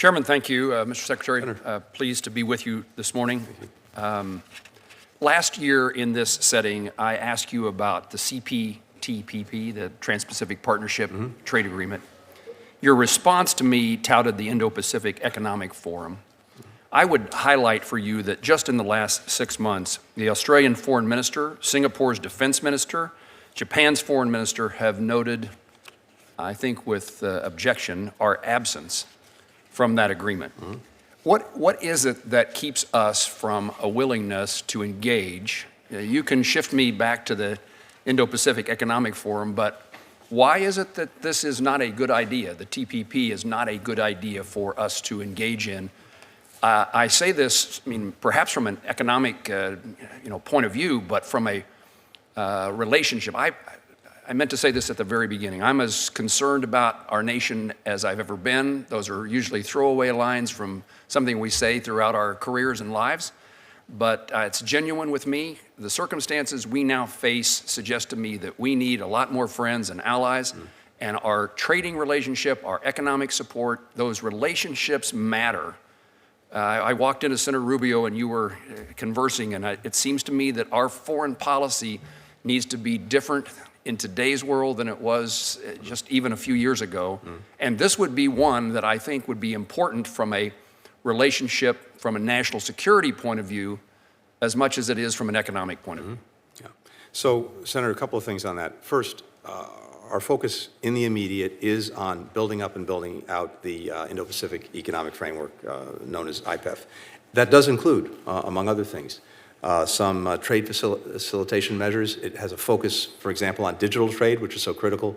Chairman, thank you. Mr. Secretary, pleased to be with you this morning. Last year in this setting, I asked you about the CPTPP, the Trans-Pacific Partnership Trade Agreement. Your response to me touted the Indo-Pacific Economic Forum. I would highlight for you that just in the last 6 months, the Australian Foreign Minister, Singapore's Defense Minister, Japan's Foreign Minister have noted, I think with objection, our absence from that agreement. What is it that keeps us from a willingness to engage? You can shift me back to the Indo-Pacific Economic Forum, but why is it that this is not a good idea? The TPP is not a good idea for us to engage in. I say this, perhaps from an economic, point of view, but from a relationship. I meant to say this at the very beginning. I'm as concerned about our nation as I've ever been. Those are usually throwaway lines from something we say throughout our careers and lives, but it's genuine with me. The circumstances we now face suggest to me that we need a lot more friends and allies, and our trading relationship, our economic support, those relationships matter. I walked into Senator Rubio and you were conversing, and it seems to me that our foreign policy needs to be different in today's world than it was just even a few years ago. And this would be one that I think would be important from a relationship, from a national security point of view, as much as it is from an economic point of view. Yeah. So, Senator, a couple of things on that. First, our focus in the immediate is on building up and building out the Indo-Pacific Economic Framework, known as IPEF. That does include, among other things, some trade facilitation measures. It has a focus, for example, on digital trade, which is so critical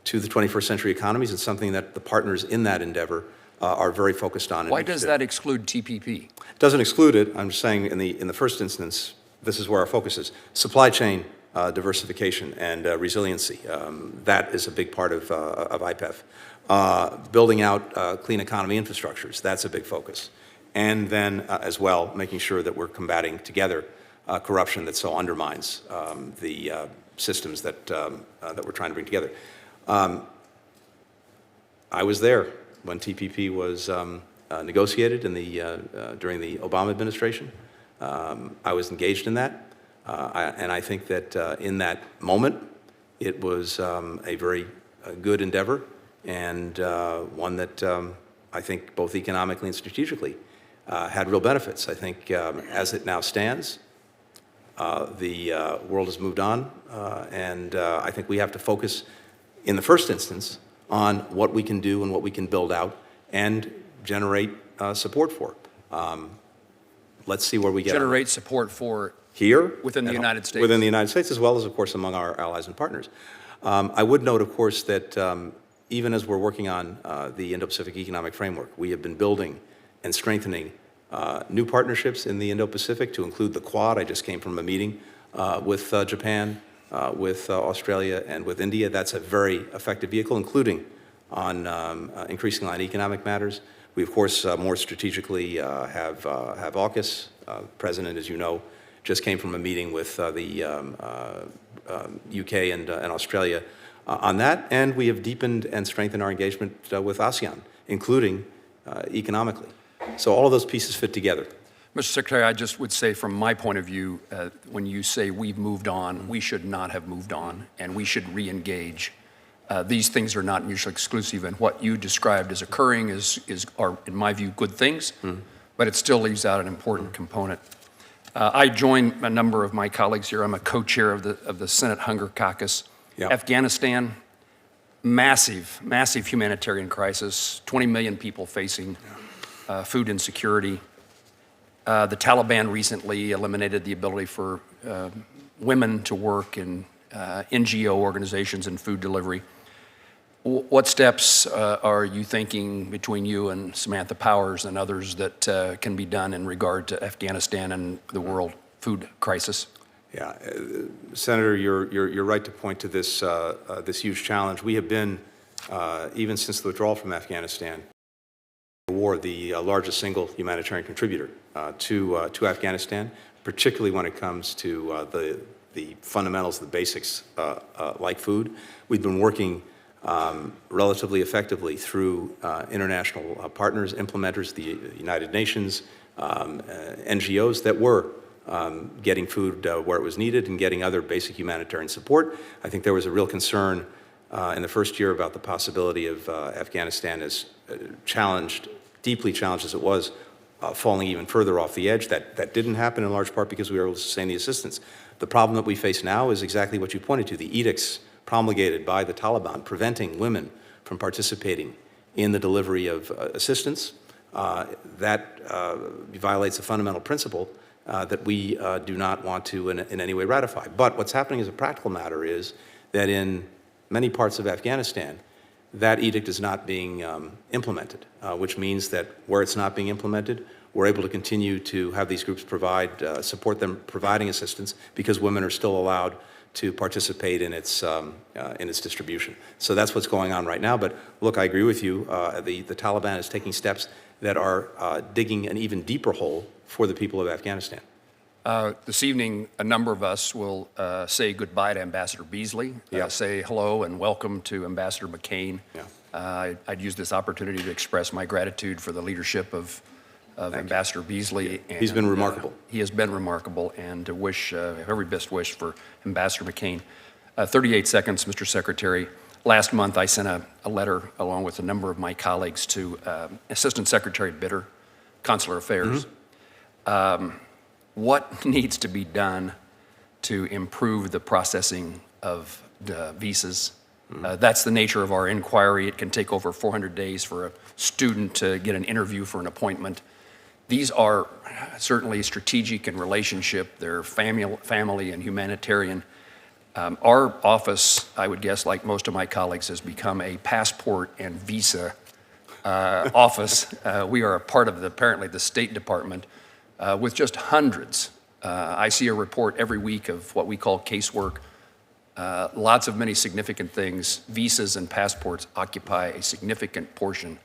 to the 21st century economies. It's something that the partners in that endeavor are very focused on. Why does that exclude TPP? It doesn't exclude it. I'm just saying in the first instance, this is where our focus is. Supply chain diversification and resiliency. That is a big part of IPEF. Building out clean economy infrastructures, that's a big focus. And then as well, making sure that we're combating together corruption that so undermines the systems that we're trying to bring together. I was there when TPP was negotiated during the Obama administration. I was engaged in that, and I think that in that moment, it was a very good endeavor, and one that I think both economically and strategically had real benefits. I think as it now stands, the world has moved on, and I think we have to focus in the first instance on what we can do and what we can build out and generate support for. Let's see where we get. Generate support for here within the United States? Within the United States, as well as, of course, among our allies and partners. I would note, of course, that even as we're working on the Indo-Pacific Economic Framework, we have been building and strengthening new partnerships in the Indo-Pacific, to include the Quad. I just came from a meeting with Japan, with Australia, and with India. That's a very effective vehicle, including on increasingly on economic matters. We, of course, more strategically have AUKUS. President, as you know, just came from a meeting with the UK and Australia on that, and we have deepened and strengthened our engagement with ASEAN, including economically. So all of those pieces fit together. Mr. Secretary, I just would say from my point of view, when you say we've moved on, we should not have moved on, and we should re-engage. These things are not mutually exclusive, and what you described as occurring are, in my view, good things, but it still leaves out an important component. I join a number of my colleagues here. I'm a co-chair of the Senate Hunger Caucus. Yeah. Afghanistan, massive, massive humanitarian crisis, 20 million people facing food insecurity. The Taliban recently eliminated the ability for women to work in NGO organizations and food delivery. What steps are you thinking between you and Samantha Powers and others that can be done in regard to Afghanistan and the world food crisis? Yeah, Senator, you're right to point to this this huge challenge. We have been, even since the withdrawal from Afghanistan, the war, the largest single humanitarian contributor to Afghanistan, particularly when it comes to the fundamentals, the basics like food. We've been working relatively effectively through international partners, implementers, the United Nations, NGOs that were getting food where it was needed and getting other basic humanitarian support. I think there was a real concern in the first year about the possibility of Afghanistan as deeply challenged as it was, falling even further off the edge. That didn't happen in large part because we were able to sustain the assistance. The problem that we face now is exactly what you pointed to, the edicts promulgated by the Taliban preventing women from participating in the delivery of assistance. That violates a fundamental principle that we do not want to in any way ratify. But what's happening as a practical matter is that in many parts of Afghanistan, that edict is not being implemented, which means that where it's not being implemented, we're able to continue to have these groups support them providing assistance because women are still allowed to participate in its distribution. So that's what's going on right now. But look, I agree with you. The Taliban is taking steps that are digging an even deeper hole for the people of Afghanistan. This evening, a number of us will say goodbye to Ambassador Beasley, say hello and welcome to Ambassador McCain. Yeah. I'd use this opportunity to express my gratitude for the leadership of Ambassador Beasley. And, he's been remarkable. He has been remarkable, and to wish every best wish for Ambassador McCain. 38 seconds, Mr. Secretary. Last month, I sent a letter along with a number of my colleagues to Assistant Secretary Bitter, Consular Affairs. Mm-hmm. What needs to be done to improve the processing of the visas? That's the nature of our inquiry. It can take over 400 days for a student to get an interview for an appointment. These are certainly strategic in relationship. They're family and humanitarian. Our office, I would guess, like most of my colleagues, has become a passport and visa office. We are a part of apparently the State Department with just hundreds. I see a report every week of what we call casework. Lots of many significant things. Visas and passports occupy a significant portion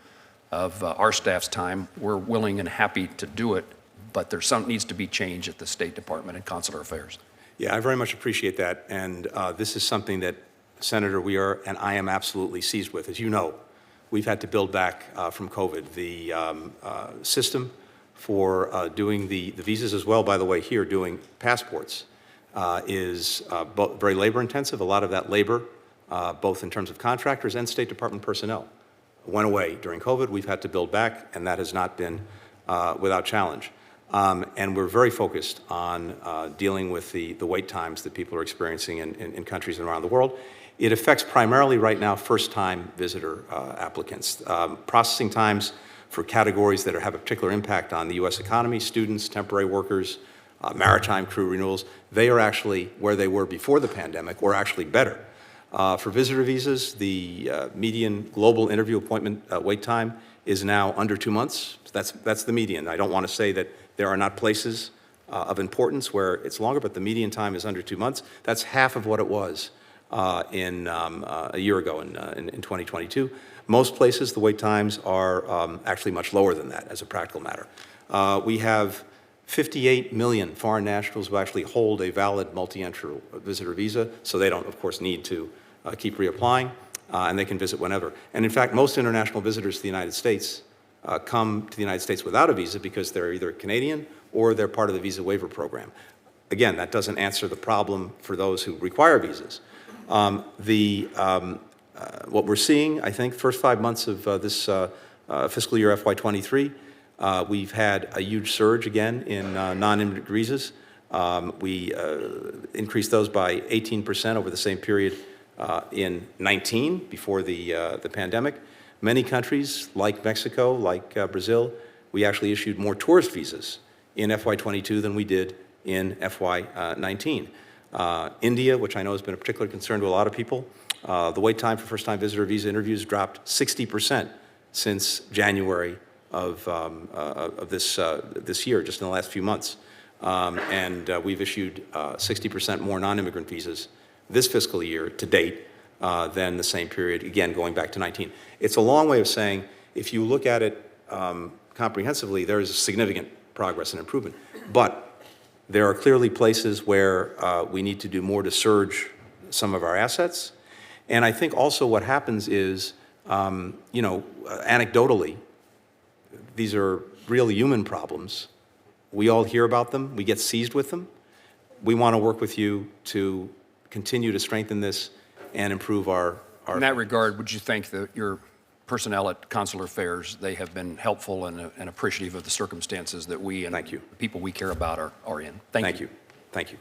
of our staff's time. We're willing and happy to do it, but needs to be change at the State Department and Consular Affairs. Yeah, I very much appreciate that, and this is something that, Senator, we are, and I am absolutely seized with. As you know, we've had to build back from COVID. The system for doing the visas as well, by the way, here doing passports is very labor intensive. A lot of that labor, both in terms of contractors and State Department personnel, went away during COVID. We've had to build back, and that has not been without challenge. And we're very focused on dealing with the wait times that people are experiencing in countries around the world. It affects primarily right now first-time visitor applicants. Processing times for categories that have a particular impact on the U.S. economy, students, temporary workers, maritime crew renewals, they are actually where they were before the pandemic, or actually better. For visitor visas, the median global interview appointment wait time is now under 2 months. That's the median. I don't want to say that there are not places of importance where it's longer, but the median time is under 2 months. That's half of what it was a year ago in 2022. Most places, the wait times are actually much lower than that as a practical matter. We have 58 million foreign nationals who actually hold a valid multi-entry visitor visa, so they don't, of course, need to keep reapplying, and they can visit whenever. And in fact, most international visitors to the United States come to the United States without a visa because they're either Canadian or they're part of the visa waiver program. Again, that doesn't answer the problem for those who require visas. What we're seeing, I think, first 5 months of this fiscal year FY23, we've had a huge surge again in non-immigrant visas. We increased those by 18% over the same period in 19, before the pandemic. Many countries, like Mexico, like Brazil, we actually issued more tourist visas in FY22 than we did in FY19. India, which I know has been a particular concern to a lot of people, the wait time for first-time visitor visa interviews dropped 60% since January of this year, just in the last few months. And we've issued 60% more non-immigrant visas this fiscal year to date than the same period, again, going back to 19. It's a long way of saying, if you look at it comprehensively, there is significant progress and improvement. But there are clearly places where we need to do more to surge some of our assets. And I think also what happens is, you know, anecdotally, these are real human problems. We all hear about them. We get seized with them. We want to work with you to continue to strengthen this and improve our In that regard, would you think that your personnel at Consular Affairs, they have been helpful and appreciative of the circumstances that we and Thank you. the people we care about are in? Thank you. Thank you.